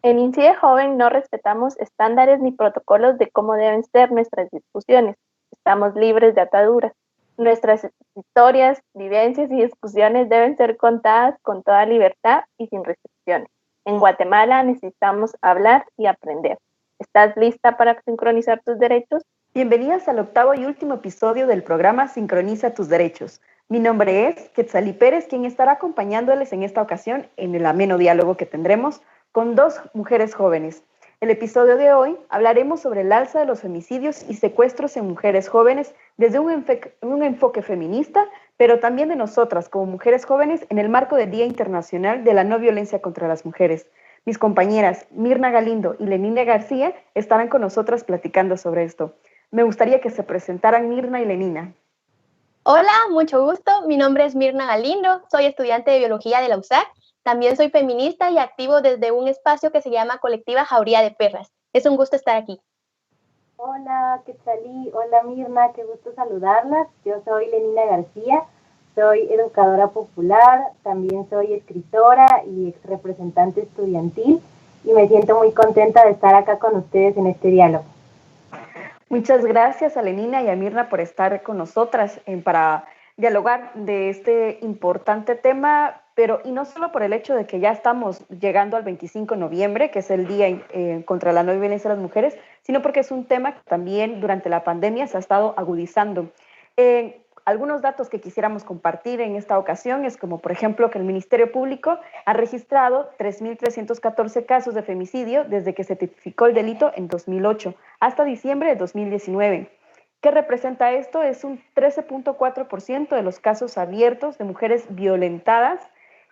En Incide Joven no respetamos estándares ni protocolos de cómo deben ser nuestras discusiones. Estamos libres de ataduras. Nuestras historias, vivencias y discusiones deben ser contadas con toda libertad y sin restricciones. En Guatemala necesitamos hablar y aprender. ¿Estás lista para sincronizar tus derechos? Bienvenidas al octavo y último episodio del programa Sincroniza tus derechos. Mi nombre es Quetzalí Pérez, quien estará acompañándoles en esta ocasión en el ameno diálogo que tendremos con dos mujeres jóvenes. El episodio de hoy hablaremos sobre el alza de los femicidios y secuestros en mujeres jóvenes desde un enfoque feminista, pero también de nosotras como mujeres jóvenes en el marco del Día Internacional de la No Violencia contra las Mujeres. Mis compañeras Mirna Galindo y Lenina García estarán con nosotras platicando sobre esto. Me gustaría que se presentaran Mirna y Lenina. Hola, mucho gusto. Mi nombre es Mirna Galindo, soy estudiante de Biología de la USAC. También soy feminista y activo desde un espacio que se llama Colectiva Jauría de Perras. Es un gusto estar aquí. Hola, Quetzalí. Hola, Mirna. Qué gusto saludarlas. Yo soy Lenina García, soy educadora popular, también soy escritora y ex representante estudiantil y me siento muy contenta de estar acá con ustedes en este diálogo. Muchas gracias a Lenina y a Mirna por estar con nosotras para dialogar de este importante tema, pero y no solo por el hecho de que ya estamos llegando al 25 de noviembre, que es el Día contra la No Violencia de las Mujeres, sino porque es un tema que también durante la pandemia se ha estado agudizando. Algunos datos que quisiéramos compartir en esta ocasión es como, por ejemplo, que el Ministerio Público ha registrado 3.314 casos de femicidio desde que se tipificó el delito en 2008 hasta diciembre de 2019. ¿Qué representa esto? Es un 13.4% de los casos abiertos de mujeres violentadas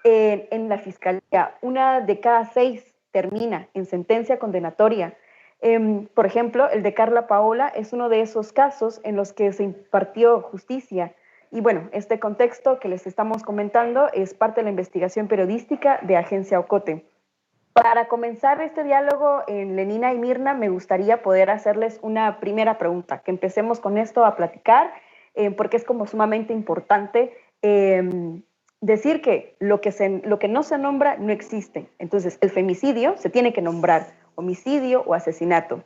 en la Fiscalía. Una de cada 6 termina en sentencia condenatoria. Por ejemplo, el de Carla Paola es uno de esos casos en los que se impartió justicia. Y bueno, este contexto que les estamos comentando es parte de la investigación periodística de Agencia Ocote. Para comenzar este diálogo, Lenina y Mirna, me gustaría poder hacerles una primera pregunta, que empecemos con esto a platicar, porque es como sumamente importante decir que lo que no se nombra no existe. Entonces, el femicidio se tiene que nombrar, homicidio o asesinato.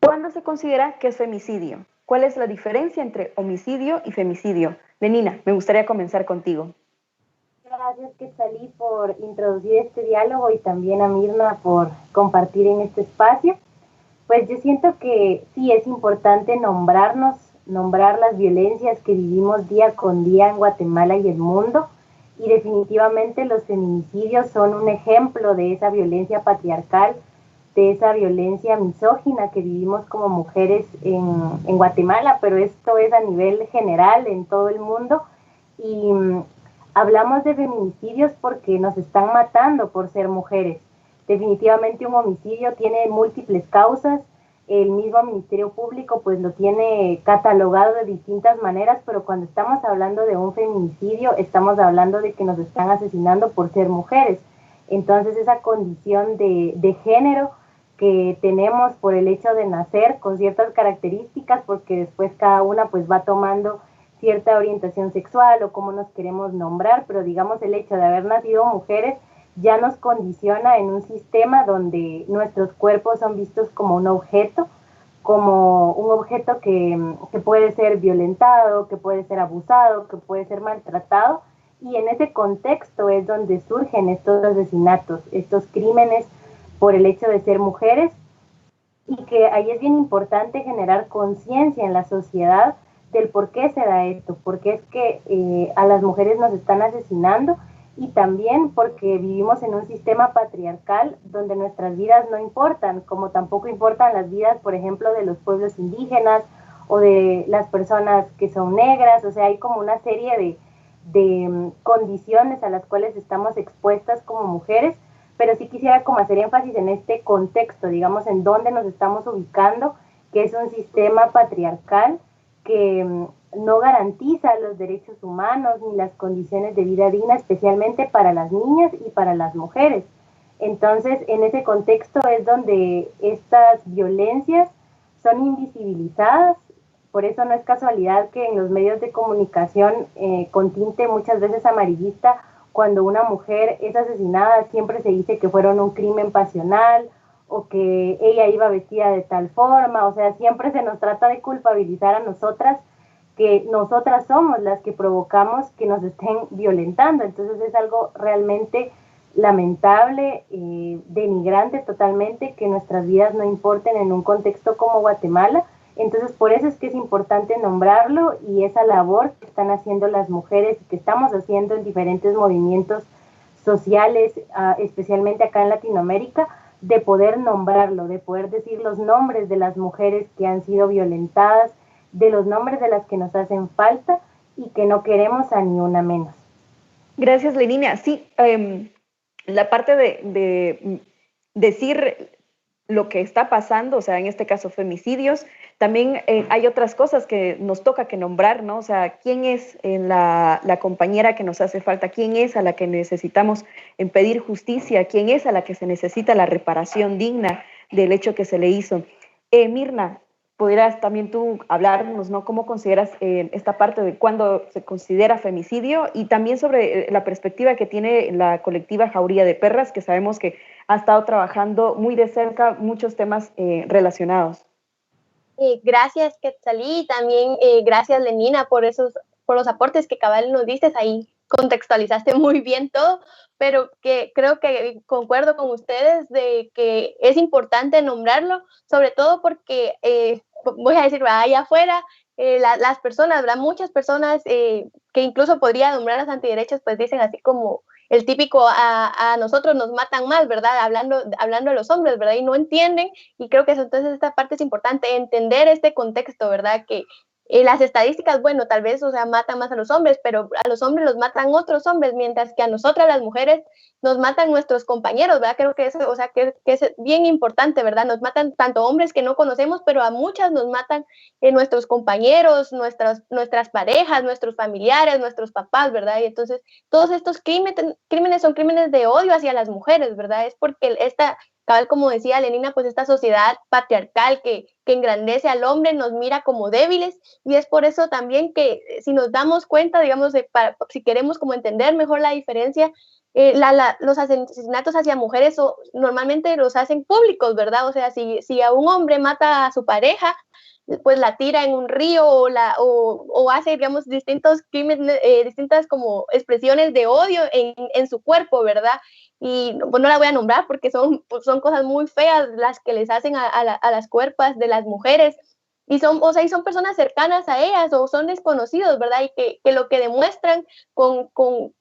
¿Cuándo se considera que es femicidio? ¿Cuál es la diferencia entre homicidio y femicidio? Lenina, me gustaría comenzar contigo. Gracias, Quetzalí, por introducir este diálogo y también a Mirna por compartir en este espacio. Pues yo siento que sí es importante nombrar las violencias que vivimos día con día en Guatemala y el mundo, y definitivamente los feminicidios son un ejemplo de esa violencia patriarcal, de esa violencia misógina que vivimos como mujeres en Guatemala, pero esto es a nivel general en todo el mundo. Y hablamos de feminicidios porque nos están matando por ser mujeres. Definitivamente un homicidio tiene múltiples causas. El mismo Ministerio Público pues lo tiene catalogado de distintas maneras, pero cuando estamos hablando de un feminicidio estamos hablando de que nos están asesinando por ser mujeres. Entonces esa condición de género que tenemos por el hecho de nacer con ciertas características, porque después cada una pues va tomando cierta orientación sexual o cómo nos queremos nombrar, pero digamos el hecho de haber nacido mujeres ya nos condiciona en un sistema donde nuestros cuerpos son vistos como un objeto que puede ser violentado, que puede ser abusado, que puede ser maltratado, y en ese contexto es donde surgen estos asesinatos, estos crímenes por el hecho de ser mujeres, y que ahí es bien importante generar conciencia en la sociedad del por qué se da esto, por qué es que a las mujeres nos están asesinando, y también porque vivimos en un sistema patriarcal donde nuestras vidas no importan, como tampoco importan las vidas, por ejemplo, de los pueblos indígenas o de las personas que son negras. O sea, hay como una serie de condiciones a las cuales estamos expuestas como mujeres, pero sí quisiera como hacer énfasis en este contexto, digamos, en dónde nos estamos ubicando, que es un sistema patriarcal que no garantiza los derechos humanos ni las condiciones de vida digna, especialmente para las niñas y para las mujeres. Entonces, en ese contexto es donde estas violencias son invisibilizadas. Por eso no es casualidad que en los medios de comunicación con tinte muchas veces amarillista, cuando una mujer es asesinada, siempre se dice que fueron un crimen pasional o que ella iba vestida de tal forma, o sea, siempre se nos trata de culpabilizar a nosotras, que nosotras somos las que provocamos que nos estén violentando. Entonces es algo realmente lamentable, denigrante totalmente, que nuestras vidas no importen en un contexto como Guatemala. Entonces por eso es que es importante nombrarlo, y esa labor que están haciendo las mujeres, que estamos haciendo en diferentes movimientos sociales, especialmente acá en Latinoamérica, de poder nombrarlo, de poder decir los nombres de las mujeres que han sido violentadas, de los nombres de las que nos hacen falta y que no queremos a ni una menos. Gracias, Lenina. Sí, la parte de decir lo que está pasando, o sea, en este caso femicidios, también hay otras cosas que nos toca que nombrar, ¿no? O sea, ¿quién es la compañera que nos hace falta? ¿Quién es a la que necesitamos pedir justicia? ¿Quién es a la que se necesita la reparación digna del hecho que se le hizo? Mirna, ¿podrías también tú hablarnos, ¿no? ¿Cómo consideras esta parte de cuándo se considera femicidio? Y también sobre la perspectiva que tiene la colectiva Jauría de Perras, que sabemos que ha estado trabajando muy de cerca muchos temas relacionados. Gracias, Quetzalí, y también gracias, Lenina, por los aportes que cabal nos diste. Ahí contextualizaste muy bien todo, pero que creo que concuerdo con ustedes de que es importante nombrarlo, sobre todo porque, voy a decir, allá afuera, las personas, ¿verdad? Muchas personas que incluso podría nombrar las antiderechas, pues dicen así como el típico a nosotros nos matan más, ¿verdad? Hablando de los hombres, ¿verdad? Y no entienden, y creo que eso, entonces esta parte es importante, entender este contexto, ¿verdad? Que las estadísticas, bueno, tal vez, o sea, matan más a los hombres, pero a los hombres los matan otros hombres, mientras que a nosotras las mujeres nos matan nuestros compañeros, ¿verdad? Creo que eso, o sea, que es bien importante, ¿verdad? Nos matan tanto hombres que no conocemos, pero a muchas nos matan nuestros compañeros, nuestras parejas, nuestros familiares, nuestros papás, ¿verdad? Y entonces todos estos crímenes son crímenes de odio hacia las mujeres, ¿verdad? Es porque cabal, como decía Lenina, pues esta sociedad patriarcal que engrandece al hombre nos mira como débiles, y es por eso también que si nos damos cuenta, digamos, si queremos como entender mejor la diferencia, los asesinatos hacia mujeres normalmente los hacen públicos, ¿verdad? O sea, si a un hombre mata a su pareja, pues la tira en un río o hace, digamos, distintos crímenes, distintas como expresiones de odio en su cuerpo, ¿verdad? Y pues no la voy a nombrar porque son cosas muy feas las que les hacen a las cuerpas de las mujeres, y son personas cercanas a ellas o son desconocidos, ¿verdad? Y que lo que demuestran con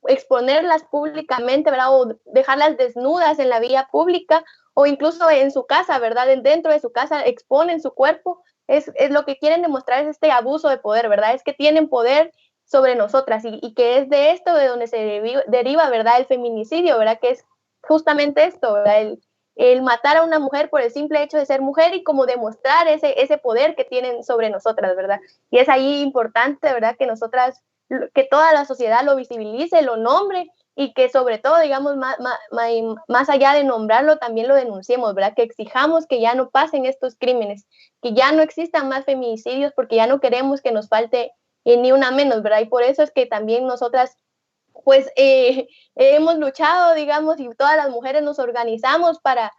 exponerlas públicamente, ¿verdad? O dejarlas desnudas en la vía pública o incluso en su casa, ¿verdad? Dentro de su casa exponen su cuerpo, es lo que quieren demostrar, es este abuso de poder, ¿verdad? Es que tienen poder sobre nosotras, y que es de esto de donde se deriva, ¿verdad? El feminicidio, ¿verdad? Que es justamente esto, ¿verdad? El matar a una mujer por el simple hecho de ser mujer y como demostrar ese poder que tienen sobre nosotras, ¿verdad? Y es ahí importante, ¿verdad? Que toda la sociedad lo visibilice, lo nombre, y que sobre todo, digamos, más allá de nombrarlo, también lo denunciemos, ¿verdad? Que exijamos que ya no pasen estos crímenes, que ya no existan más feminicidios, porque ya no queremos que nos falte ni una menos, ¿verdad? Y por eso es que también nosotras, pues, hemos luchado, digamos, y todas las mujeres nos organizamos para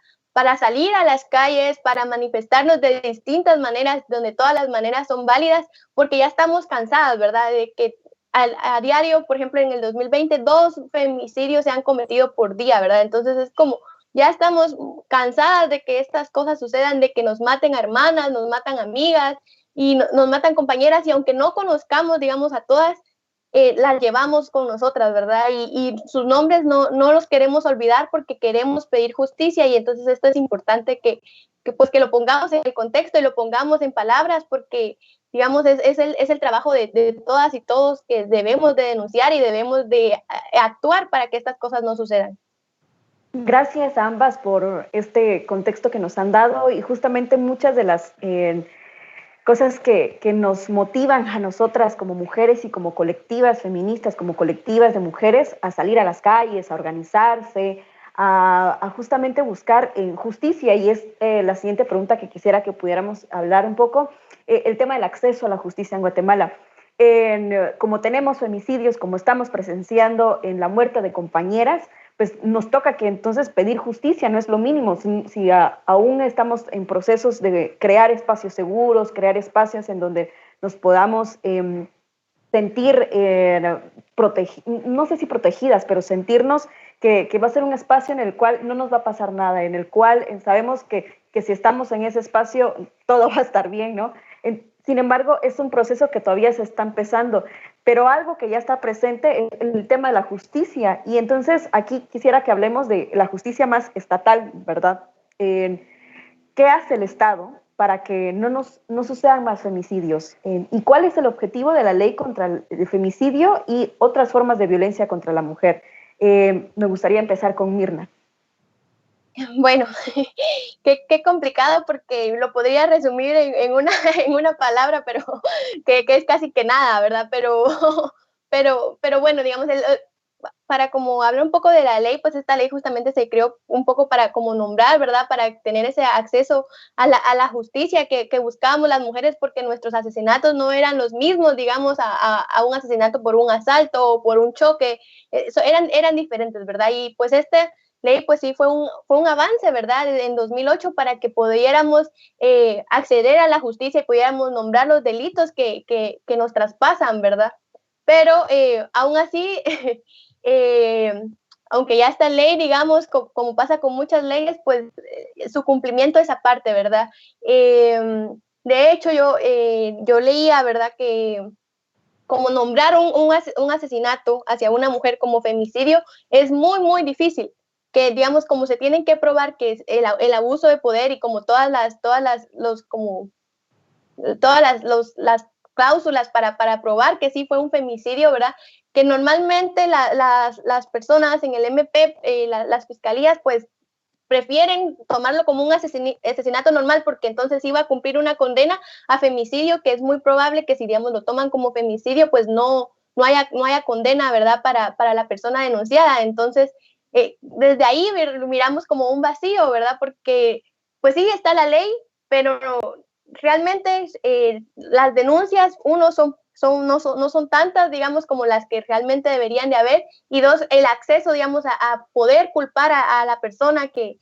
salir a las calles, para manifestarnos de distintas maneras, donde todas las maneras son válidas, porque ya estamos cansadas, ¿verdad? De que a diario, por ejemplo, en el 2020, 2 femicidios se han cometido por día, ¿verdad? Entonces es como, ya estamos cansadas de que estas cosas sucedan, de que nos maten a hermanas, nos matan amigas y nos matan compañeras, y aunque no conozcamos, digamos, a todas, las llevamos con nosotras, ¿verdad? Y sus nombres no los queremos olvidar porque queremos pedir justicia, y entonces esto es importante pues que lo pongamos en el contexto y lo pongamos en palabras, porque digamos es el trabajo de todas y todos, que debemos de denunciar y debemos de actuar para que estas cosas no sucedan. Gracias a ambas por este contexto que nos han dado, y justamente muchas de las cosas que nos motivan a nosotras como mujeres y como colectivas feministas, como colectivas de mujeres, a salir a las calles, a organizarse, a justamente buscar justicia. Y es la siguiente pregunta que quisiera que pudiéramos hablar un poco, el tema del acceso a la justicia en Guatemala. Como tenemos femicidios, como estamos presenciando en la muerte de compañeras, pues nos toca que entonces pedir justicia, no es lo mínimo. Si aún estamos en procesos de crear espacios seguros, crear espacios en donde nos podamos sentir, no sé si protegidas, pero sentirnos que va a ser un espacio en el cual no nos va a pasar nada, en el cual sabemos que si estamos en ese espacio todo va a estar bien, ¿no? Sin embargo, es un proceso que todavía se está empezando, pero algo que ya está presente es el tema de la justicia. Y entonces aquí quisiera que hablemos de la justicia más estatal, ¿verdad? ¿Qué hace el Estado para que no sucedan más femicidios? ¿Y cuál es el objetivo de la ley contra el femicidio y otras formas de violencia contra la mujer? Me gustaría empezar con Mirna. Bueno, qué complicado, porque lo podría resumir en una palabra, pero que es casi que nada, ¿verdad? Pero bueno, digamos, para como hablar un poco de la ley, pues esta ley justamente se creó un poco para como nombrar, ¿verdad? Para tener ese acceso a la justicia que buscábamos las mujeres, porque nuestros asesinatos no eran los mismos, digamos, a un asesinato por un asalto o por un choque, eran diferentes, ¿verdad? Y pues ley, pues sí, fue un avance, ¿verdad? En 2008, para que pudiéramos acceder a la justicia y pudiéramos nombrar los delitos que nos traspasan, ¿verdad? Pero aún así, aunque ya está en ley, digamos, como pasa con muchas leyes, pues su cumplimiento es aparte, ¿verdad? De hecho, yo leía, ¿verdad?, que como nombrar un asesinato hacia una mujer como femicidio es muy, muy difícil. Que, digamos, como se tienen que probar que es el abuso de poder, y como todas las cláusulas para probar que sí fue un femicidio, ¿verdad? Que normalmente las personas en el MP, las fiscalías, pues prefieren tomarlo como un asesinato normal, porque entonces iba a cumplir una condena a femicidio, que es muy probable que si, digamos, lo toman como femicidio, pues no haya condena, ¿verdad?, para la persona denunciada. Entonces, desde ahí miramos como un vacío, ¿verdad? Porque pues sí está la ley, pero realmente las denuncias, no son tantas, digamos, como las que realmente deberían de haber, y dos, el acceso, digamos, a poder culpar a la persona que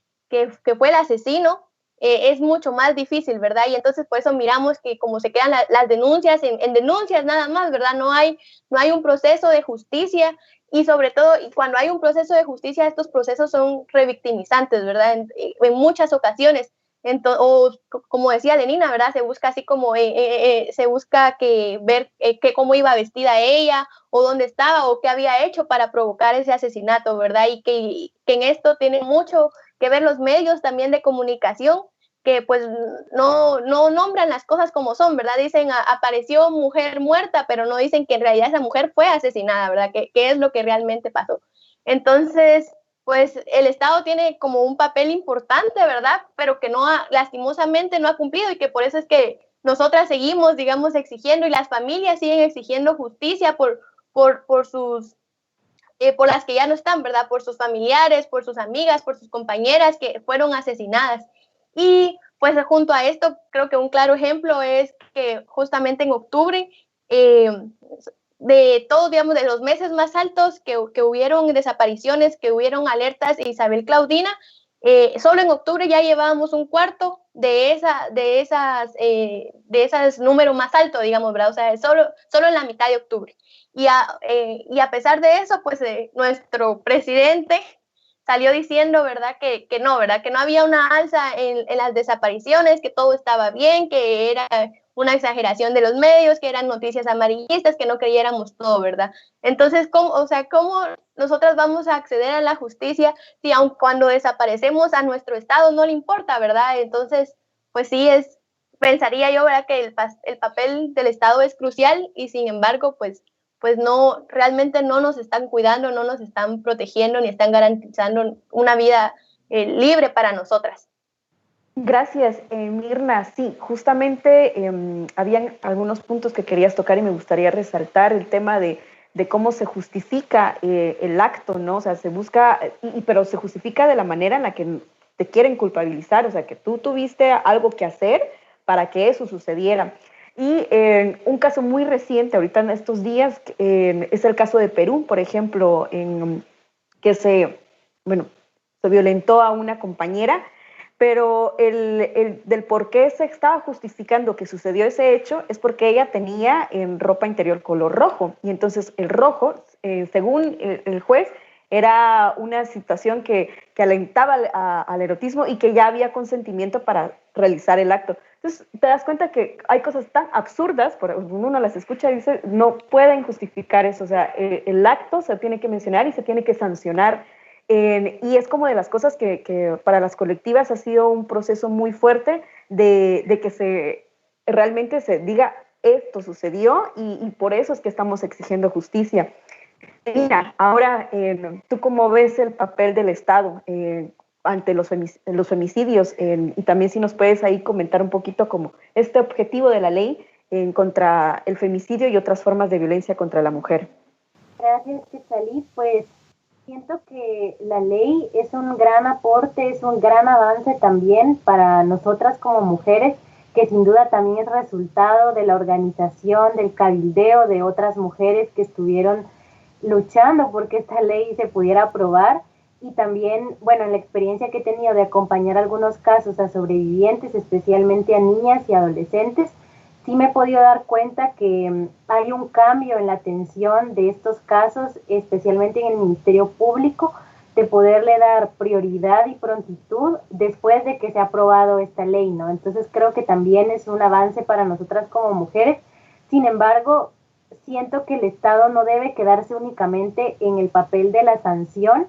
fue el asesino, es mucho más difícil, ¿verdad? Y entonces por eso miramos que como se quedan las denuncias en denuncias nada más, ¿verdad? No hay un proceso de justicia, y sobre todo, cuando hay un proceso de justicia, estos procesos son revictimizantes, ¿verdad? En muchas ocasiones. O como decía Lenina, ¿verdad? Se busca así como, se busca ver cómo iba vestida ella, o dónde estaba, o qué había hecho para provocar ese asesinato, ¿verdad? Y que en esto tiene mucho que ver los medios también de comunicación, que pues no nombran las cosas como son, ¿verdad? Dicen apareció mujer muerta, pero no dicen que en realidad esa mujer fue asesinada, ¿verdad? ¿Qué es lo que realmente pasó? Entonces, pues el Estado tiene como un papel importante, ¿verdad? Pero que lastimosamente no ha cumplido, y que por eso es que nosotras seguimos, digamos, exigiendo, y las familias siguen exigiendo justicia por las que ya no están, ¿verdad? Por sus familiares, por sus amigas, por sus compañeras que fueron asesinadas. Y pues junto a esto, creo que un claro ejemplo es que justamente en octubre, de todos, digamos, de los meses más altos que hubieron desapariciones, que hubieron alertas de Isabel Claudina, solo en octubre ya llevábamos un cuarto de esas números más altos, digamos, ¿verdad? O sea, solo en la mitad de octubre. Y a pesar de eso, pues nuestro presidente salió diciendo, ¿verdad?, que no, ¿verdad?, que no había una alza en las desapariciones, que todo estaba bien, que era una exageración de los medios, que eran noticias amarillistas, que no creyéramos todo, ¿verdad? Entonces, ¿cómo nosotras vamos a acceder a la justicia si aun cuando desaparecemos a nuestro Estado no le importa, ¿verdad? Entonces, pues sí, pensaría yo, ¿verdad?, que el papel del Estado es crucial, y sin embargo, pues no, realmente no nos están cuidando, no nos están protegiendo, ni están garantizando una vida libre para nosotras. Gracias, Mirna. Sí, justamente habían algunos puntos que querías tocar y me gustaría resaltar el tema de cómo se justifica el acto, ¿no? O sea, se busca, pero se justifica de la manera en la que te quieren culpabilizar, o sea, que tú tuviste algo que hacer para que eso sucediera. Y un caso muy reciente, ahorita en estos días, es el caso de Perú, por ejemplo, que se se violentó a una compañera, pero del por qué se estaba justificando que sucedió ese hecho es porque ella tenía en ropa interior color rojo, y entonces el rojo, según el juez, era una situación que alentaba al erotismo y que ya había consentimiento para realizar el acto. Entonces te das cuenta que hay cosas tan absurdas, uno las escucha y dice, no pueden justificar eso, o sea, el acto se tiene que mencionar y se tiene que sancionar. Y es como de las cosas que para las colectivas ha sido un proceso muy fuerte de que realmente se diga esto sucedió y por eso es que estamos exigiendo justicia. Mira, ahora, ¿tú cómo ves el papel del Estado ante los femicidios? Y también si nos puedes ahí comentar un poquito como este objetivo de la ley contra el femicidio y otras formas de violencia contra la mujer. Gracias, Quetzalí. Pues siento que la ley es un gran aporte, es un gran avance también para nosotras como mujeres, que sin duda también es resultado de la organización, del cabildeo de otras mujeres que estuvieron luchando porque esta ley se pudiera aprobar. Y también, bueno, en la experiencia que he tenido de acompañar algunos casos a sobrevivientes, especialmente a niñas y adolescentes, sí me he podido dar cuenta que hay un cambio en la atención de estos casos, especialmente en el Ministerio Público, de poderle dar prioridad y prontitud después de que se ha aprobado esta ley, ¿no? Entonces creo que también es un avance para nosotras como mujeres. Sin embargo, siento que el Estado no debe quedarse únicamente en el papel de la sanción,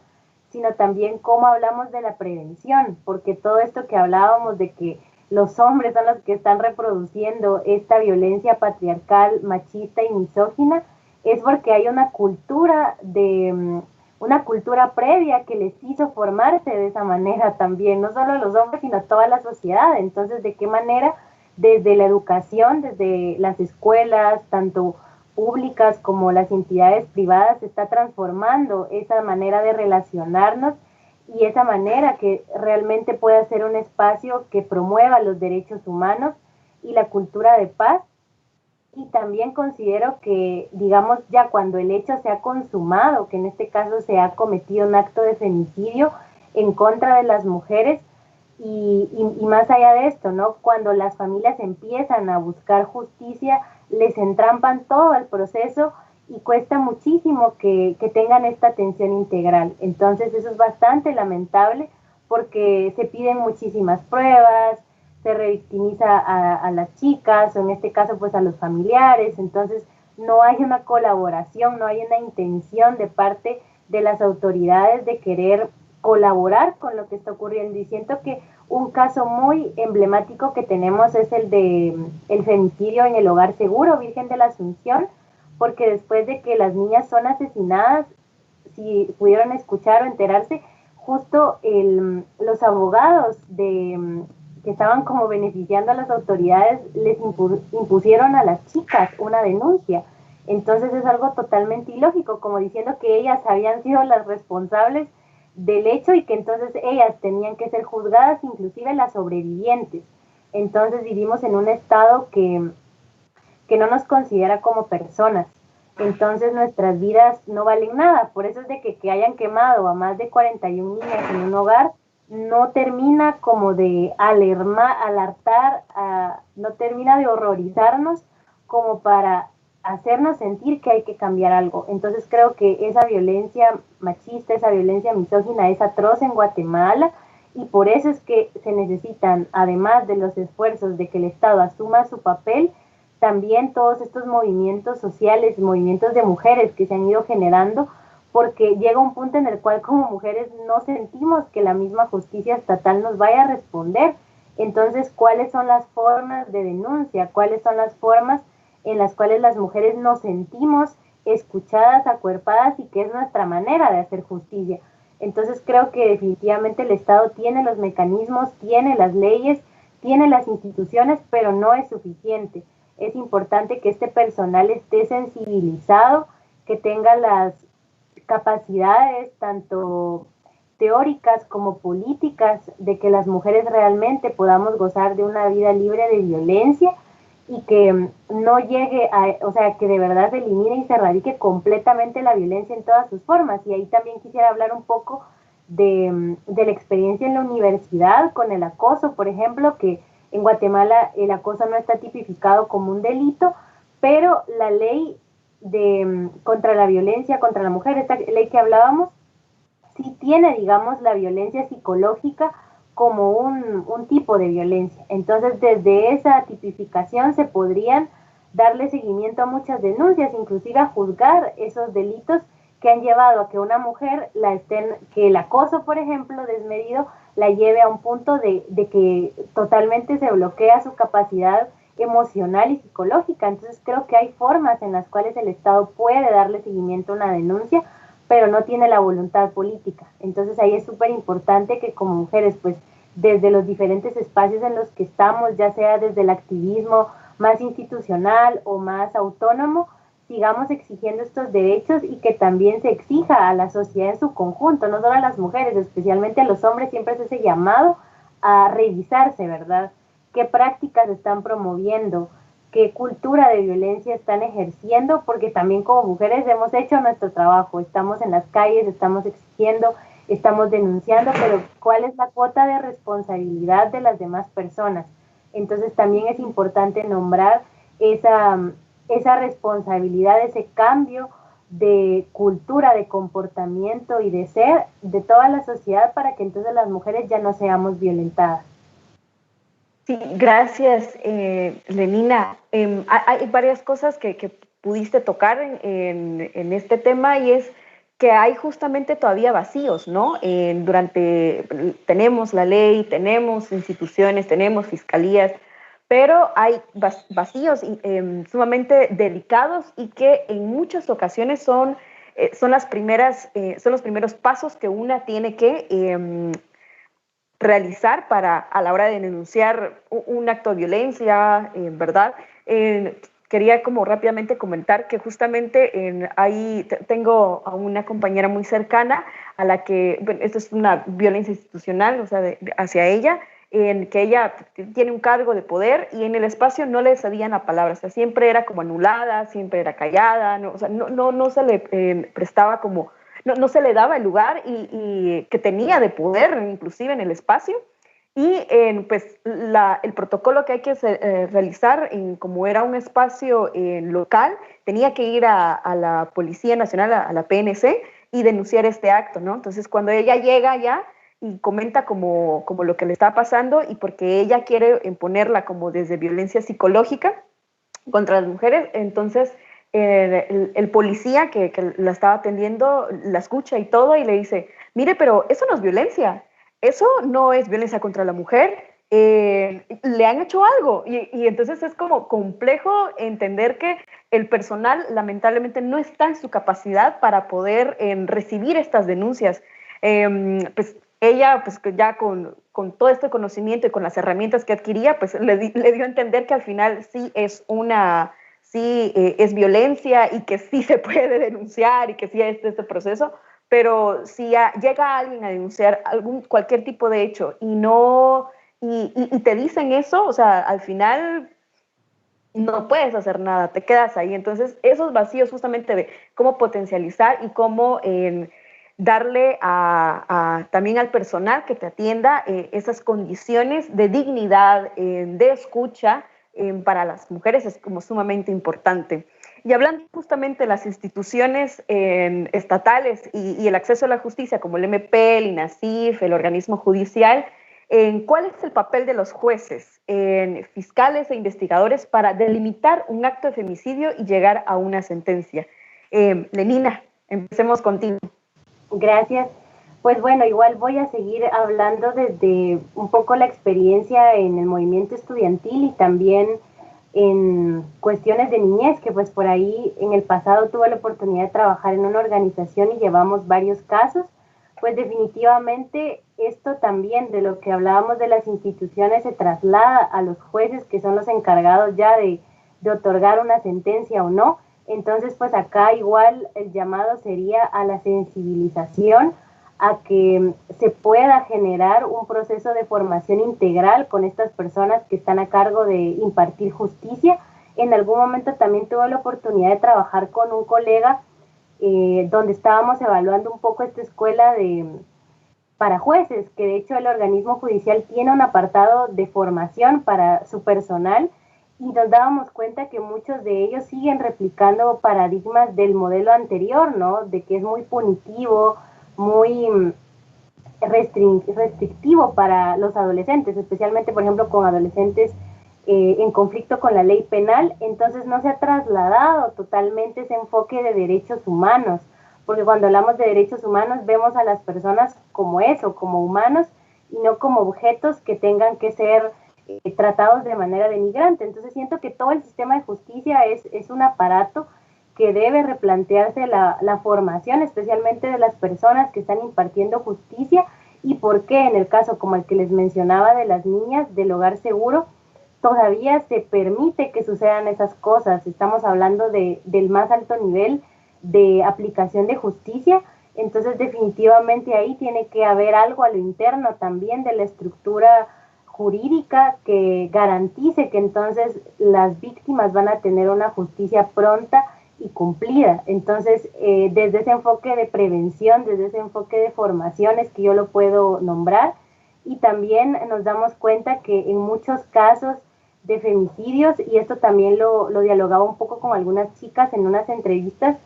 sino también cómo hablamos de la prevención, porque todo esto que hablábamos de que los hombres son los que están reproduciendo esta violencia patriarcal, machista y misógina, es porque hay una cultura previa que les hizo formarse de esa manera también, no solo los hombres, sino toda la sociedad. Entonces, ¿de qué manera desde la educación, desde las escuelas, tanto públicas como las entidades privadas, se está transformando esa manera de relacionarnos y esa manera que realmente pueda ser un espacio que promueva los derechos humanos y la cultura de paz? Y también considero que, digamos, ya cuando el hecho se ha consumado, que en este caso se ha cometido un acto de femicidio en contra de las mujeres, y más allá de esto, ¿no? Cuando las familias empiezan a buscar justicia, les entrampan todo el proceso y cuesta muchísimo que tengan esta atención integral. Entonces eso es bastante lamentable porque se piden muchísimas pruebas, se revictimiza a las chicas, o en este caso pues a los familiares. Entonces no hay una colaboración, no hay una intención de parte de las autoridades de querer colaborar con lo que está ocurriendo. Y siento que un caso muy emblemático que tenemos es el de el femicidio en el Hogar Seguro Virgen de la Asunción, porque después de que las niñas son asesinadas, si pudieron escuchar o enterarse, justo los abogados que estaban como beneficiando a las autoridades les impusieron a las chicas una denuncia. Entonces es algo totalmente ilógico, como diciendo que ellas habían sido las responsables del hecho y que entonces ellas tenían que ser juzgadas, inclusive las sobrevivientes. Entonces vivimos en un estado que no nos considera como personas. Entonces nuestras vidas no valen nada. Por eso es de que hayan quemado a más de 41 niñas en un hogar no termina como de alertar, no termina de horrorizarnos como para hacernos sentir que hay que cambiar algo. Entonces creo que esa violencia machista, esa violencia misógina es atroz en Guatemala, y por eso es que se necesitan, además de los esfuerzos de que el Estado asuma su papel, también todos estos movimientos sociales, movimientos de mujeres que se han ido generando, porque llega un punto en el cual como mujeres no sentimos que la misma justicia estatal nos vaya a responder. Entonces, ¿cuáles son las formas de denuncia? ¿Cuáles son las formas en las cuales las mujeres nos sentimos escuchadas, acuerpadas, y que es nuestra manera de hacer justicia? Entonces creo que definitivamente el Estado tiene los mecanismos, tiene las leyes, tiene las instituciones, pero no es suficiente. Es importante que este personal esté sensibilizado, que tenga las capacidades tanto teóricas como políticas de que las mujeres realmente podamos gozar de una vida libre de violencia, y que no llegue o sea, que de verdad se elimine y se erradique completamente la violencia en todas sus formas. Y ahí también quisiera hablar un poco de la experiencia en la universidad con el acoso, por ejemplo, que en Guatemala el acoso no está tipificado como un delito, pero la ley contra la violencia contra la mujer, esta ley que hablábamos, sí tiene, digamos, la violencia psicológica como un tipo de violencia. Entonces, desde esa tipificación se podrían darle seguimiento a muchas denuncias, inclusive a juzgar esos delitos que han llevado a que una mujer que el acoso, por ejemplo, desmedido, la lleve a un punto de que totalmente se bloquea su capacidad emocional y psicológica. Entonces creo que hay formas en las cuales el Estado puede darle seguimiento a una denuncia, pero no tiene la voluntad política. Entonces ahí es súper importante que como mujeres, pues desde los diferentes espacios en los que estamos, ya sea desde el activismo más institucional o más autónomo, sigamos exigiendo estos derechos y que también se exija a la sociedad en su conjunto, no solo a las mujeres, especialmente a los hombres, siempre es ese llamado a revisarse, ¿verdad? ¿Qué prácticas están promoviendo? ¿Qué cultura de violencia están ejerciendo? Porque también como mujeres hemos hecho nuestro trabajo, estamos en las calles, estamos exigiendo, estamos denunciando, pero ¿cuál es la cuota de responsabilidad de las demás personas? Entonces también es importante nombrar esa responsabilidad, ese cambio de cultura, de comportamiento y de ser de toda la sociedad para que entonces las mujeres ya no seamos violentadas. Sí, gracias, Lenina. Hay varias cosas que pudiste tocar en este tema y es que hay justamente todavía vacíos, ¿no? Tenemos la ley, tenemos instituciones, tenemos fiscalías, pero hay vacíos sumamente delicados y que en muchas ocasiones son los primeros pasos que una tiene que realizar a la hora de denunciar un acto de violencia, ¿verdad? Quería como rápidamente comentar que justamente tengo a una compañera muy cercana a la que, bueno, esto es una violencia institucional, o sea, hacia ella, en que ella tiene un cargo de poder y en el espacio no le cedían la palabra, o sea, siempre era como anulada, siempre era callada, no, o sea, no se le prestaba como, no se le daba el lugar y que tenía de poder inclusive en el espacio. Y pues el protocolo que hay que realizar, como era un espacio local, tenía que ir a la Policía Nacional, a la PNC, y denunciar este acto, ¿no? Entonces, cuando ella llega ya y comenta como lo que le está pasando y porque ella quiere imponerla como desde violencia psicológica contra las mujeres, entonces el policía que la estaba atendiendo la escucha y todo y le dice, mire, pero eso no es violencia, eso no es violencia contra la mujer, le han hecho algo. Y entonces es como complejo entender que el personal lamentablemente no está en su capacidad para poder recibir estas denuncias. Pues ella, pues ya con todo este conocimiento y con las herramientas que adquiría, pues le dio a entender que al final sí es es violencia y que sí se puede denunciar y que sí es este proceso, pero si llega alguien a denunciar cualquier tipo de hecho y te dicen eso, o sea, al final no puedes hacer nada, te quedas ahí. Entonces, esos vacíos justamente de cómo potencializar y cómo darle también al personal que te atienda esas condiciones de dignidad, de escucha, para las mujeres es como sumamente importante. Y hablando justamente de las instituciones estatales y el acceso a la justicia, como el MP, el INASIF, el organismo judicial, ¿cuál es el papel de los jueces, fiscales e investigadores para delimitar un acto de femicidio y llegar a una sentencia? Lenina, empecemos contigo. Gracias. Pues bueno, igual voy a seguir hablando desde un poco la experiencia en el movimiento estudiantil y también en cuestiones de niñez, que pues por ahí en el pasado tuve la oportunidad de trabajar en una organización y llevamos varios casos. Pues definitivamente esto también de lo que hablábamos de las instituciones se traslada a los jueces, que son los encargados ya de otorgar una sentencia o no. Entonces, pues acá igual el llamado sería a la sensibilización, a que se pueda generar un proceso de formación integral con estas personas que están a cargo de impartir justicia. En algún momento también tuve la oportunidad de trabajar con un colega donde estábamos evaluando un poco esta escuela para jueces, que de hecho el organismo judicial tiene un apartado de formación para su personal, y nos dábamos cuenta que muchos de ellos siguen replicando paradigmas del modelo anterior, ¿no? De que es muy punitivo, muy restrictivo para los adolescentes, especialmente, por ejemplo, con adolescentes en conflicto con la ley penal. Entonces no se ha trasladado totalmente ese enfoque de derechos humanos, porque cuando hablamos de derechos humanos vemos a las personas como eso, como humanos, y no como objetos que tengan que ser tratados de manera denigrante. Entonces siento que todo el sistema de justicia es un aparato que debe replantearse la formación, especialmente de las personas que están impartiendo justicia, y por qué en el caso como el que les mencionaba de las niñas del hogar seguro, todavía se permite que sucedan esas cosas. Estamos hablando del más alto nivel de aplicación de justicia. Entonces definitivamente ahí tiene que haber algo a lo interno también de la estructura jurídica que garantice que entonces las víctimas van a tener una justicia pronta y cumplida. Entonces, desde ese enfoque de prevención, desde ese enfoque de formación es que yo lo puedo nombrar. Y también nos damos cuenta que en muchos casos de femicidios, y esto también lo dialogaba un poco con algunas chicas en unas entrevistas,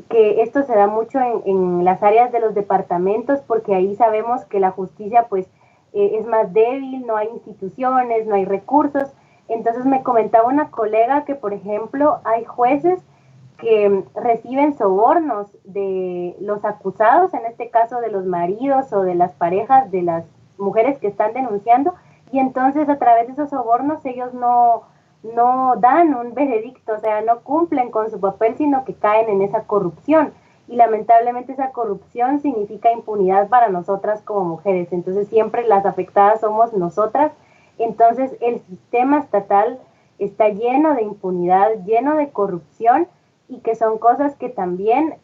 que esto se da mucho en las áreas de los departamentos, porque ahí sabemos que la justicia pues es más débil, no hay instituciones, no hay recursos. Entonces me comentaba una colega que, por ejemplo, hay jueces que reciben sobornos de los acusados, en este caso de los maridos o de las parejas de las mujeres que están denunciando, y entonces a través de esos sobornos ellos no dan un veredicto, o sea, no cumplen con su papel, sino que caen en esa corrupción. Y lamentablemente esa corrupción significa impunidad para nosotras como mujeres. Entonces siempre las afectadas somos nosotras. Entonces el sistema estatal está lleno de impunidad, lleno de corrupción, y que son cosas que también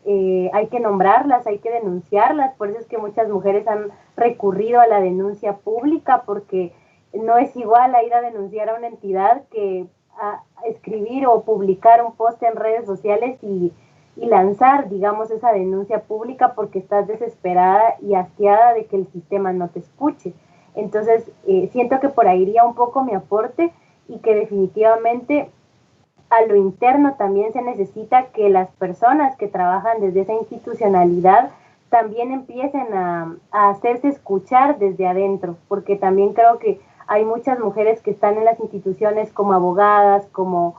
hay que nombrarlas, hay que denunciarlas. Por eso es que muchas mujeres han recurrido a la denuncia pública, porque no es igual a ir a denunciar a una entidad que a escribir o publicar un post en redes sociales y lanzar, digamos, esa denuncia pública, porque estás desesperada y hastiada de que el sistema no te escuche. Entonces, siento que por ahí iría un poco mi aporte, y que definitivamente a lo interno también se necesita que las personas que trabajan desde esa institucionalidad también empiecen a hacerse escuchar desde adentro, porque también creo que hay muchas mujeres que están en las instituciones como abogadas, como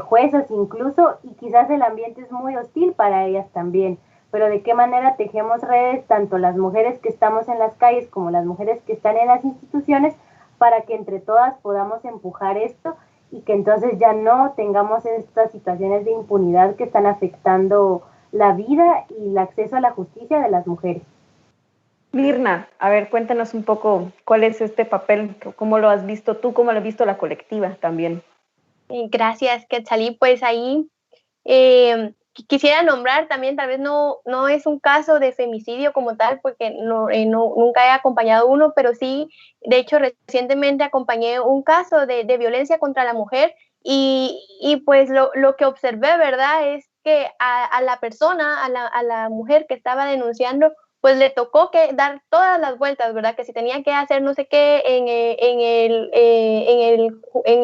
juezas incluso, y quizás el ambiente es muy hostil para ellas también. Pero de qué manera tejemos redes, tanto las mujeres que estamos en las calles como las mujeres que están en las instituciones, para que entre todas podamos empujar esto, y que entonces ya no tengamos estas situaciones de impunidad que están afectando la vida y el acceso a la justicia de las mujeres. Mirna, a ver, cuéntanos un poco cuál es este papel, cómo lo has visto tú, cómo lo ha visto la colectiva también. Gracias, Quetzalí. Pues ahí quisiera nombrar también, tal vez no es un caso de femicidio como tal, porque nunca he acompañado uno, pero sí, de hecho, recientemente acompañé un caso de violencia contra la mujer, y pues lo que observé, ¿verdad?, es que a la persona, a la mujer que estaba denunciando, pues le tocó que dar todas las vueltas, ¿verdad? Que si tenía que hacer no sé qué en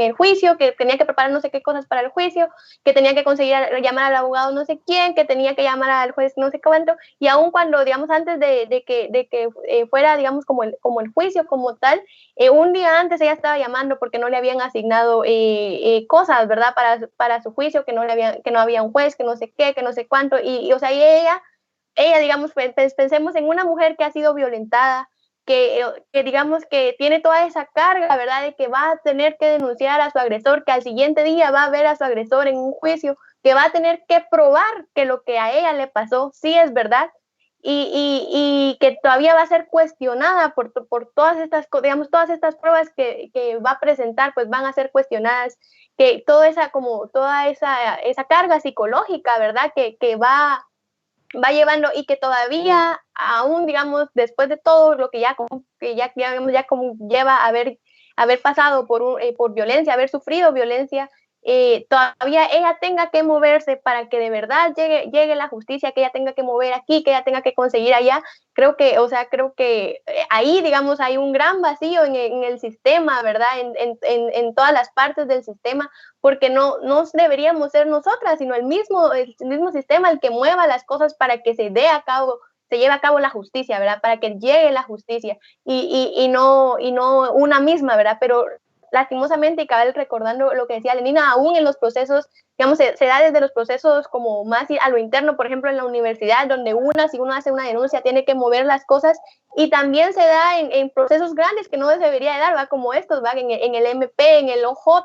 el juicio, que tenía que preparar no sé qué cosas para el juicio, que tenía que conseguir llamar al abogado no sé quién, que tenía que llamar al juez no sé cuánto, y aun cuando, digamos, antes de que fuera, digamos, como el juicio como tal, un día antes ella estaba llamando porque no le habían asignado cosas, ¿verdad? Para su juicio, que no había un juez, que no sé qué, que no sé cuánto, y o sea, y ella, digamos, pensemos en una mujer que ha sido violentada, que digamos que tiene toda esa carga, ¿verdad?, de que va a tener que denunciar a su agresor, que al siguiente día va a ver a su agresor en un juicio, que va a tener que probar que lo que a ella le pasó sí es verdad, y que todavía va a ser cuestionada por todas estas, digamos, todas estas pruebas que va a presentar, pues van a ser cuestionadas, que toda esa carga psicológica, ¿verdad?, que va llevando, y que todavía aún, digamos, después de todo lo que ya como lleva haber pasado por violencia, haber sufrido violencia, todavía ella tenga que moverse para que de verdad llegue la justicia, que ella tenga que mover aquí, que ella tenga que conseguir allá. Creo que ahí, digamos, hay un gran vacío en el sistema, ¿verdad? En todas las partes del sistema, porque no deberíamos ser nosotras, sino el mismo sistema el que mueva las cosas para que se lleve a cabo la justicia, ¿verdad? Para que llegue la justicia y no una misma, ¿verdad? Pero lastimosamente, y cabal recordando lo que decía Lenina, aún en los procesos, digamos, se da desde los procesos como más a lo interno, por ejemplo, en la universidad, donde si uno hace una denuncia, tiene que mover las cosas, y también se da en procesos grandes que no se debería de dar, ¿va? Como estos, ¿va? En el MP, en el OJ,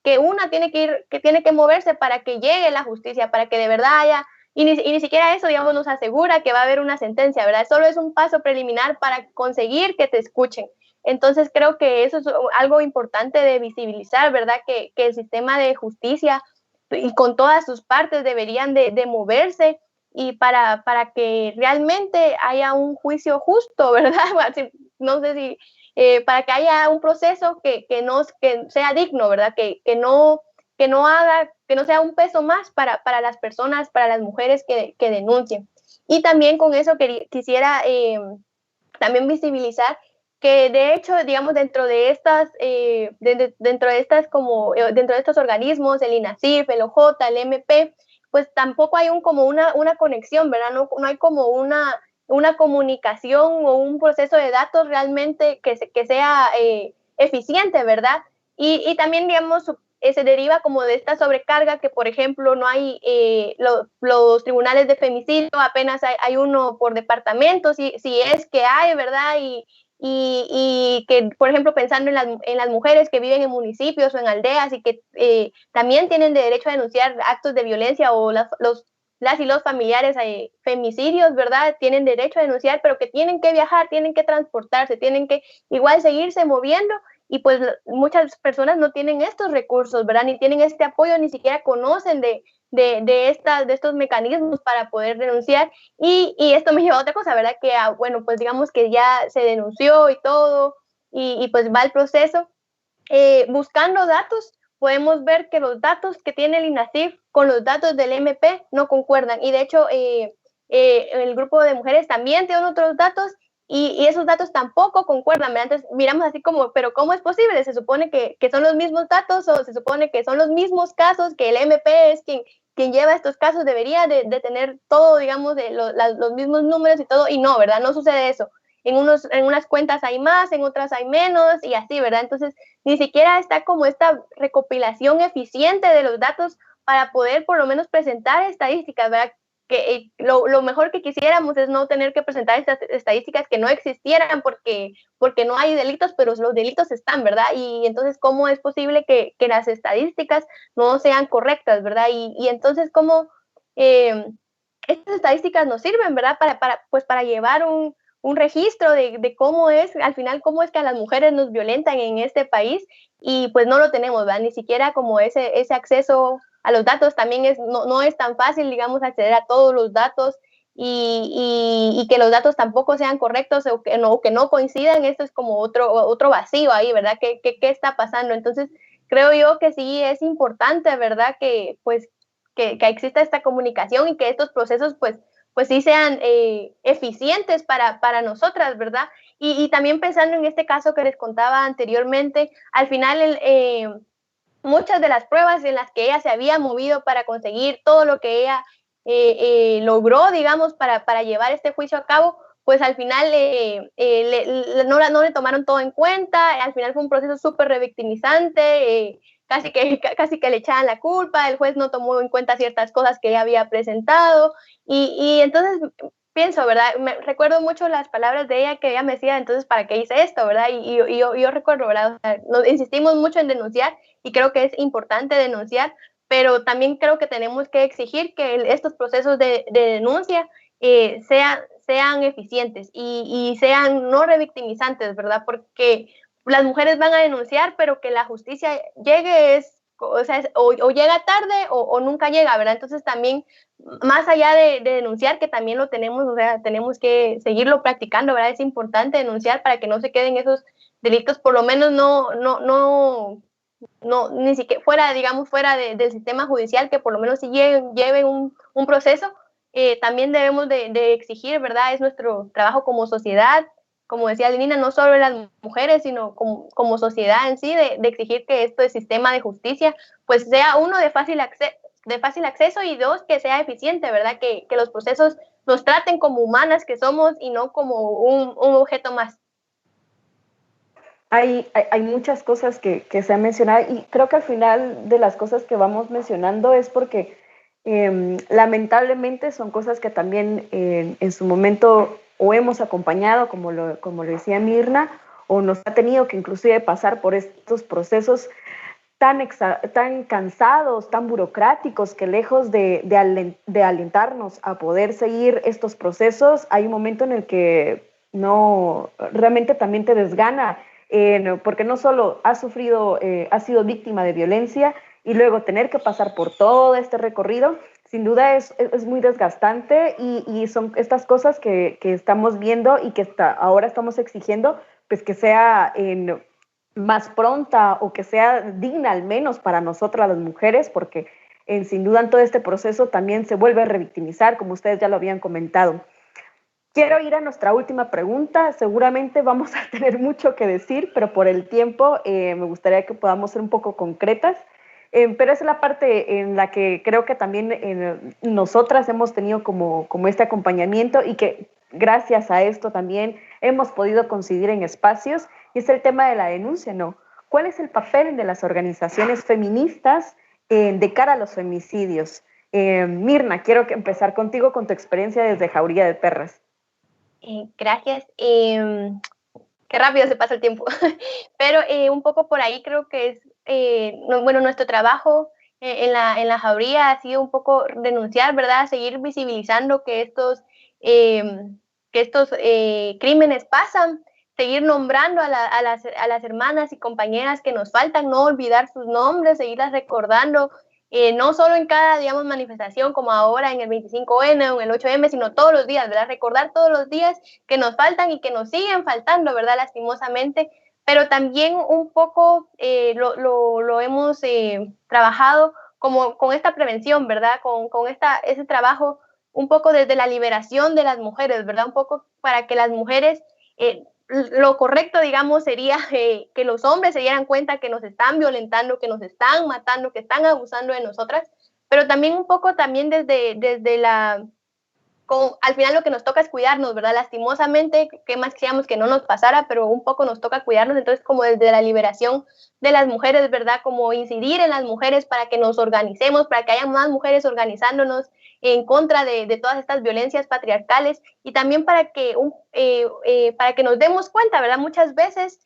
que una tiene que moverse para que llegue la justicia, para que de verdad haya. Y ni siquiera eso, digamos, nos asegura que va a haber una sentencia, ¿verdad? Solo es un paso preliminar para conseguir que te escuchen. Entonces creo que eso es algo importante de visibilizar, ¿verdad? Que el sistema de justicia y con todas sus partes deberían de moverse y para que realmente haya un juicio justo, ¿verdad? No sé si, para que haya un proceso que sea digno, ¿verdad? Que no sea un peso más para las personas, para las mujeres que denuncien. Y también con eso quisiera también visibilizar que de hecho, digamos, dentro de estos organismos, el INASIF, el OJ, el MP, pues tampoco hay como una conexión, ¿verdad? No hay como una comunicación o un proceso de datos realmente que sea eficiente, ¿verdad? Y también, digamos, se deriva como de esta sobrecarga que, por ejemplo, no hay los tribunales de femicidio, apenas hay uno por departamento, si es que hay, ¿verdad? Y que, por ejemplo, pensando en las mujeres que viven en municipios o en aldeas y que también tienen derecho a denunciar actos de violencia o las y los familiares femicidios, ¿verdad? Tienen derecho a denunciar, pero que tienen que viajar, tienen que transportarse, tienen que igual seguirse moviendo y pues muchas personas no tienen estos recursos, ¿verdad? Ni tienen este apoyo, ni siquiera conocen de estos mecanismos para poder denunciar y esto me lleva a otra cosa, ¿verdad? Que, bueno, pues digamos que ya se denunció y todo y pues va el proceso. Buscando datos, podemos ver que los datos que tiene el INASIF con los datos del MP no concuerdan y de hecho el grupo de mujeres también tiene otros datos y esos datos tampoco concuerdan, ¿verdad? Entonces miramos así como, pero ¿cómo es posible? ¿Se supone que son los mismos datos o se supone que son los mismos casos, que el MP es quien lleva estos casos, debería de tener todo, digamos, los mismos números y todo, y no, ¿verdad? No sucede eso. En unas cuentas hay más, en otras hay menos y así, ¿verdad? Entonces, ni siquiera está como esta recopilación eficiente de los datos para poder por lo menos presentar estadísticas, ¿verdad? Que lo mejor que quisiéramos es no tener que presentar estas estadísticas que no existieran porque no hay delitos, pero los delitos están, ¿verdad? Y entonces, ¿cómo es posible que las estadísticas no sean correctas, ¿verdad? Y entonces, ¿cómo estas estadísticas nos sirven, ¿verdad? Para llevar un registro de cómo es, al final, cómo es que a las mujeres nos violentan en este país y pues no lo tenemos, ¿verdad? Ni siquiera como ese acceso a los datos también no es tan fácil, digamos, acceder a todos los datos y que los datos tampoco sean correctos o que no coincidan, esto es como otro vacío ahí, ¿verdad? ¿Qué está pasando? Entonces, creo yo que sí es importante, ¿verdad? Que exista esta comunicación y que estos procesos, pues sí sean eficientes para nosotras, ¿verdad? Y también pensando en este caso que les contaba anteriormente, al final muchas de las pruebas en las que ella se había movido para conseguir todo lo que ella logró, digamos, para llevar este juicio a cabo, pues al final no le tomaron todo en cuenta, al final fue un proceso súper revictimizante, casi que le echaban la culpa, el juez no tomó en cuenta ciertas cosas que ella había presentado y entonces pienso, ¿verdad? Me recuerdo mucho las palabras de ella que ella me decía, entonces, ¿para qué hice esto, verdad? Y yo recuerdo, ¿verdad? O sea, nos insistimos mucho en denunciar y creo que es importante denunciar, pero también creo que tenemos que exigir que estos procesos de denuncia sean eficientes y sean no revictimizantes, ¿verdad? Porque las mujeres van a denunciar, pero que la justicia llegue o llega tarde o nunca llega, ¿verdad? Entonces también, más allá de denunciar, que también lo tenemos, o sea, tenemos que seguirlo practicando, ¿verdad? Es importante denunciar para que no se queden esos delitos, por lo menos no no, ni siquiera fuera, digamos, fuera del sistema judicial, que por lo menos sí lleven un proceso, también debemos de exigir, ¿verdad? Es nuestro trabajo como sociedad, como decía Lenina, no solo las mujeres, sino como sociedad en sí, de exigir que este sistema de justicia, pues sea uno de fácil acceso y dos, que sea eficiente, ¿verdad? Que los procesos nos traten como humanas que somos y no como un objeto más. Hay muchas cosas que se han mencionado y creo que al final de las cosas que vamos mencionando es porque lamentablemente son cosas que también en su momento o hemos acompañado, como lo decía Mirna, o nos ha tenido que inclusive pasar por estos procesos tan cansados, tan burocráticos, que lejos de alentarnos a poder seguir estos procesos, hay un momento en el que no, realmente también te desgana, porque no solo has sufrido, has sido víctima de violencia y luego tener que pasar por todo este recorrido, sin duda es muy desgastante y son estas cosas que estamos viendo y que ahora estamos exigiendo, pues que sea más pronta o que sea digna al menos para nosotras las mujeres, porque sin duda en todo este proceso también se vuelve a revictimizar, como ustedes ya lo habían comentado. Quiero ir a nuestra última pregunta. Seguramente vamos a tener mucho que decir, pero por el tiempo me gustaría que podamos ser un poco concretas. Pero es la parte en la que creo que también nosotras hemos tenido como este acompañamiento y que gracias a esto también hemos podido coincidir en espacios, y es el tema de la denuncia, ¿no? ¿Cuál es el papel de las organizaciones feministas de cara a los femicidios? Mirna, quiero empezar contigo con tu experiencia desde Jauría de Perras. Gracias. Qué rápido se pasa el tiempo. Pero un poco por ahí creo que es, bueno, nuestro trabajo en la Jauría ha sido un poco denunciar, ¿verdad? Seguir visibilizando que estos crímenes pasan, seguir nombrando a las hermanas y compañeras que nos faltan, no olvidar sus nombres, seguirlas recordando, no solo en cada, digamos, manifestación como ahora en el 25N o en el 8M, sino todos los días, ¿verdad? Recordar todos los días que nos faltan y que nos siguen faltando, ¿verdad? Lastimosamente, pero también un poco lo hemos trabajado como con esta prevención, ¿verdad? Con ese trabajo un poco desde la liberación de las mujeres, ¿verdad? Un poco para que las mujeres lo correcto, digamos, sería que los hombres se dieran cuenta que nos están violentando, que nos están matando, que están abusando de nosotras, pero también un poco también desde la... al final lo que nos toca es cuidarnos, ¿verdad? Lastimosamente, que más queríamos que no nos pasara, pero un poco nos toca cuidarnos, entonces como desde la liberación de las mujeres, ¿verdad? Como incidir en las mujeres para que nos organicemos, para que haya más mujeres organizándonos en contra de todas estas violencias patriarcales y también para que nos demos cuenta, ¿verdad? Muchas veces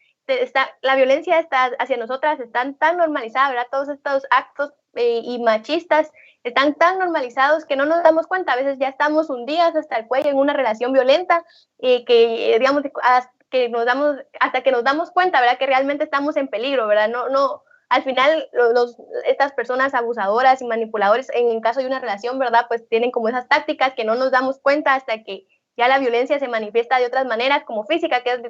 la violencia hacia nosotras está tan normalizada, ¿verdad? Todos estos actos y machistas están tan normalizados que no nos damos cuenta. A veces ya estamos hundidas hasta el cuello en una relación violenta que, digamos, hasta que nos damos cuenta, ¿verdad? Que realmente estamos en peligro, ¿verdad? No, al final estas personas abusadoras y manipuladores, en caso de una relación, ¿verdad? Pues tienen como esas tácticas que no nos damos cuenta hasta que ya la violencia se manifiesta de otras maneras, como física, que es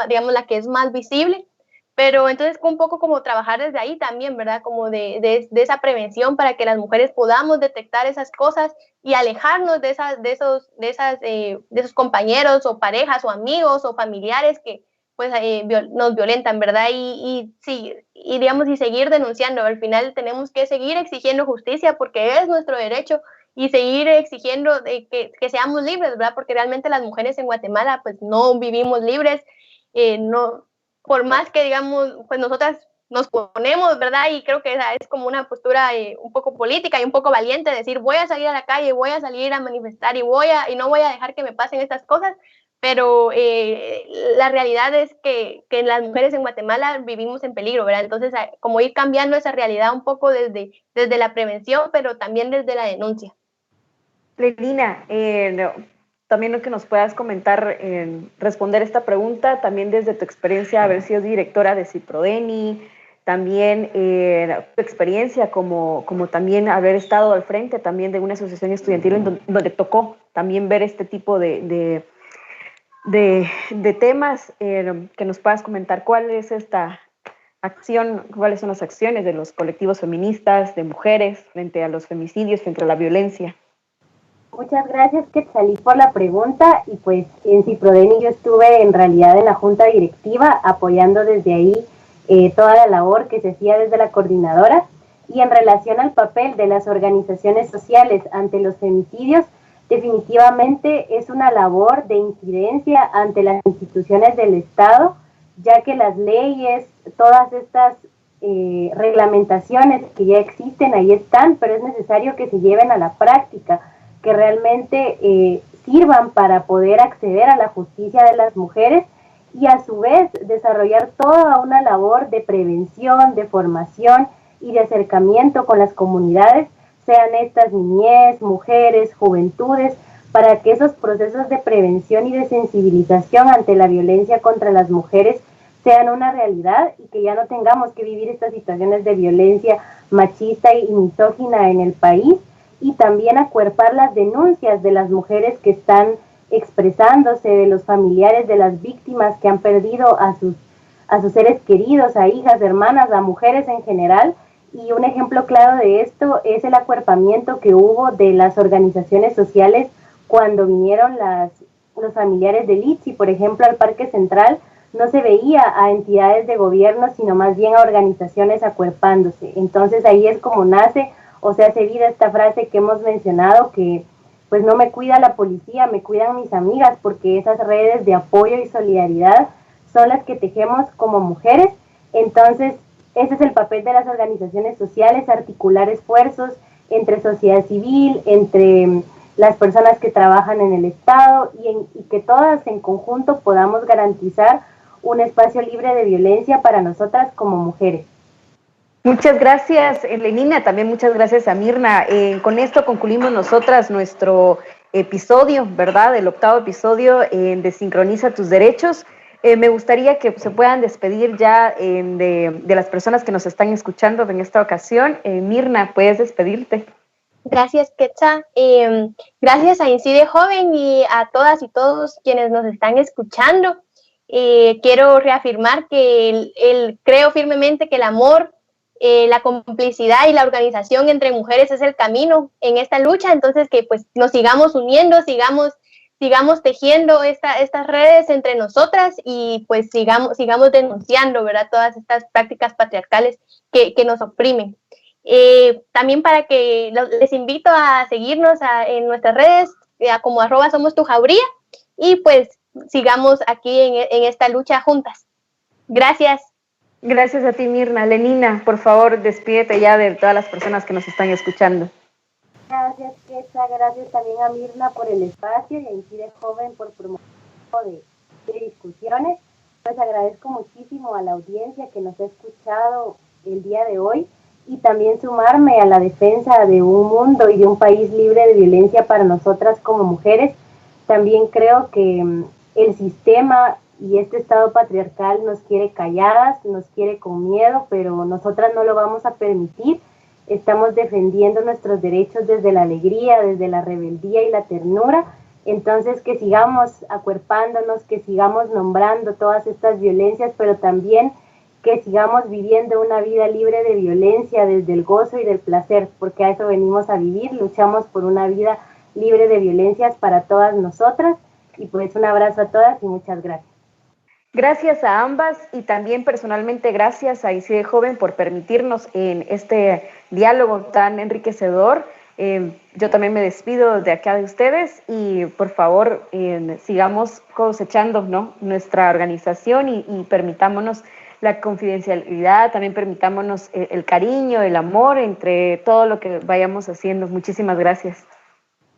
digamos, la que es más visible. Pero entonces un poco como trabajar desde ahí también, ¿verdad? Como de esa prevención para que las mujeres podamos detectar esas cosas y alejarnos de esos compañeros o parejas o amigos o familiares que pues nos violentan, ¿verdad? Y digamos, y seguir denunciando. Al final tenemos que seguir exigiendo justicia porque es nuestro derecho y seguir exigiendo que seamos libres, ¿verdad? Porque realmente las mujeres en Guatemala pues no vivimos libres, no, por más que digamos, pues nosotras nos ponemos, ¿verdad? Y creo que esa es como una postura un poco política y un poco valiente, decir voy a salir a la calle, voy a salir a manifestar y no voy a dejar que me pasen estas cosas, pero la realidad es que las mujeres en Guatemala vivimos en peligro, ¿verdad? Entonces, como ir cambiando esa realidad un poco desde la prevención, pero también desde la denuncia. Lenina, también lo que nos puedas comentar, responder esta pregunta, también desde tu experiencia, haber sido directora de Ciprodeni, también tu experiencia como también haber estado al frente también de una asociación estudiantil donde tocó también ver este tipo de temas, que nos puedas comentar cuál es acción, cuáles son las acciones de los colectivos feministas, de mujeres, frente a los femicidios, frente a la violencia. Muchas gracias, Quetzalí, por la pregunta. Y pues en Ciprodeni yo estuve en realidad en la junta directiva apoyando desde ahí toda la labor que se hacía desde la coordinadora. Y en relación al papel de las organizaciones sociales ante los femicidios, definitivamente es una labor de incidencia ante las instituciones del Estado, ya que las leyes, todas estas reglamentaciones que ya existen, ahí están, pero es necesario que se lleven a la práctica, que realmente sirvan para poder acceder a la justicia de las mujeres y a su vez desarrollar toda una labor de prevención, de formación y de acercamiento con las comunidades, sean estas niñez, mujeres, juventudes, para que esos procesos de prevención y de sensibilización ante la violencia contra las mujeres sean una realidad y que ya no tengamos que vivir estas situaciones de violencia machista y misógina en el país, y también acuerpar las denuncias de las mujeres que están expresándose, de los familiares de las víctimas que han perdido a sus seres queridos, a hijas, hermanas, a mujeres en general. Y un ejemplo claro de esto es el acuerpamiento que hubo de las organizaciones sociales cuando vinieron los familiares de Litsi, por ejemplo, al Parque Central. No se veía a entidades de gobierno, sino más bien a organizaciones acuerpándose. Entonces ahí es como nace o se hace vida esta frase que hemos mencionado, que pues no me cuida la policía, me cuidan mis amigas, porque esas redes de apoyo y solidaridad son las que tejemos como mujeres. Entonces, ese es el papel de las organizaciones sociales, articular esfuerzos entre sociedad civil, entre las personas que trabajan en el Estado y que todas en conjunto podamos garantizar un espacio libre de violencia para nosotras como mujeres. Muchas gracias, Lenina, también muchas gracias a Mirna. Con esto concluimos nosotras nuestro episodio, ¿verdad? El 8º episodio de Sincroniza tus Derechos. Me gustaría que se puedan despedir ya de las personas que nos están escuchando en esta ocasión. Mirna, ¿puedes despedirte? Gracias, Quetza. Gracias a Incide Joven y a todas y todos quienes nos están escuchando. Quiero reafirmar que creo firmemente que el amor, la complicidad y la organización entre mujeres es el camino en esta lucha. Entonces, que pues nos sigamos uniendo, sigamos tejiendo estas redes entre nosotras y pues sigamos denunciando, ¿verdad? Todas estas prácticas patriarcales que nos oprimen. También para que les invito a seguirnos en nuestras redes, como @somostujauría, y pues sigamos aquí en esta lucha juntas. Gracias. Gracias a ti, Mirna. Lenina, por favor, despídete ya de todas las personas que nos están escuchando. Gracias, Quetza. Gracias también a Mirna por el espacio y a Incide Joven por promover de discusiones. Pues agradezco muchísimo a la audiencia que nos ha escuchado el día de hoy y también sumarme a la defensa de un mundo y de un país libre de violencia para nosotras como mujeres. También creo que el sistema y este Estado patriarcal nos quiere calladas, nos quiere con miedo, pero nosotras no lo vamos a permitir. Estamos defendiendo nuestros derechos desde la alegría, desde la rebeldía y la ternura. Entonces, que sigamos acuerpándonos, que sigamos nombrando todas estas violencias, pero también que sigamos viviendo una vida libre de violencia desde el gozo y del placer, porque a eso venimos a vivir. Luchamos por una vida libre de violencias para todas nosotras. Y pues un abrazo a todas y muchas gracias. Gracias a ambas y también personalmente gracias a Incide Joven por permitirnos en este diálogo tan enriquecedor. Yo también me despido de acá de ustedes y por favor sigamos cosechando, ¿no?, nuestra organización y permitámonos la confidencialidad, también permitámonos el cariño, el amor entre todo lo que vayamos haciendo. Muchísimas gracias.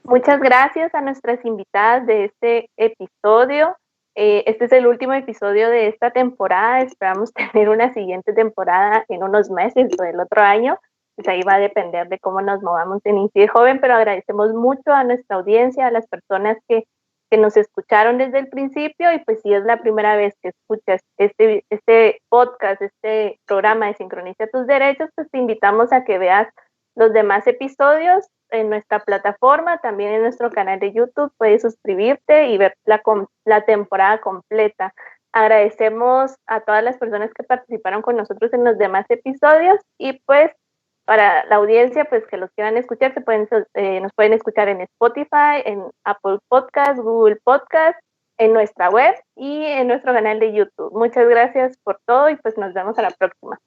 Muchas gracias a nuestras invitadas de este episodio. Este es el último episodio de esta temporada. Esperamos tener una siguiente temporada en unos meses o el otro año. Pues ahí va a depender de cómo nos movamos en Incide Joven, pero agradecemos mucho a nuestra audiencia, a las personas que nos escucharon desde el principio, y pues si es la primera vez que escuchas este podcast, este programa de Sincroniza tus Derechos, pues te invitamos a que veas los demás episodios en nuestra plataforma, también en nuestro canal de YouTube. Puedes suscribirte y ver la temporada completa. Agradecemos a todas las personas que participaron con nosotros en los demás episodios y pues para la audiencia pues que los quieran escuchar nos pueden escuchar en Spotify, en Apple Podcast, Google Podcast, en nuestra web y en nuestro canal de YouTube. Muchas gracias por todo y pues nos vemos a la próxima.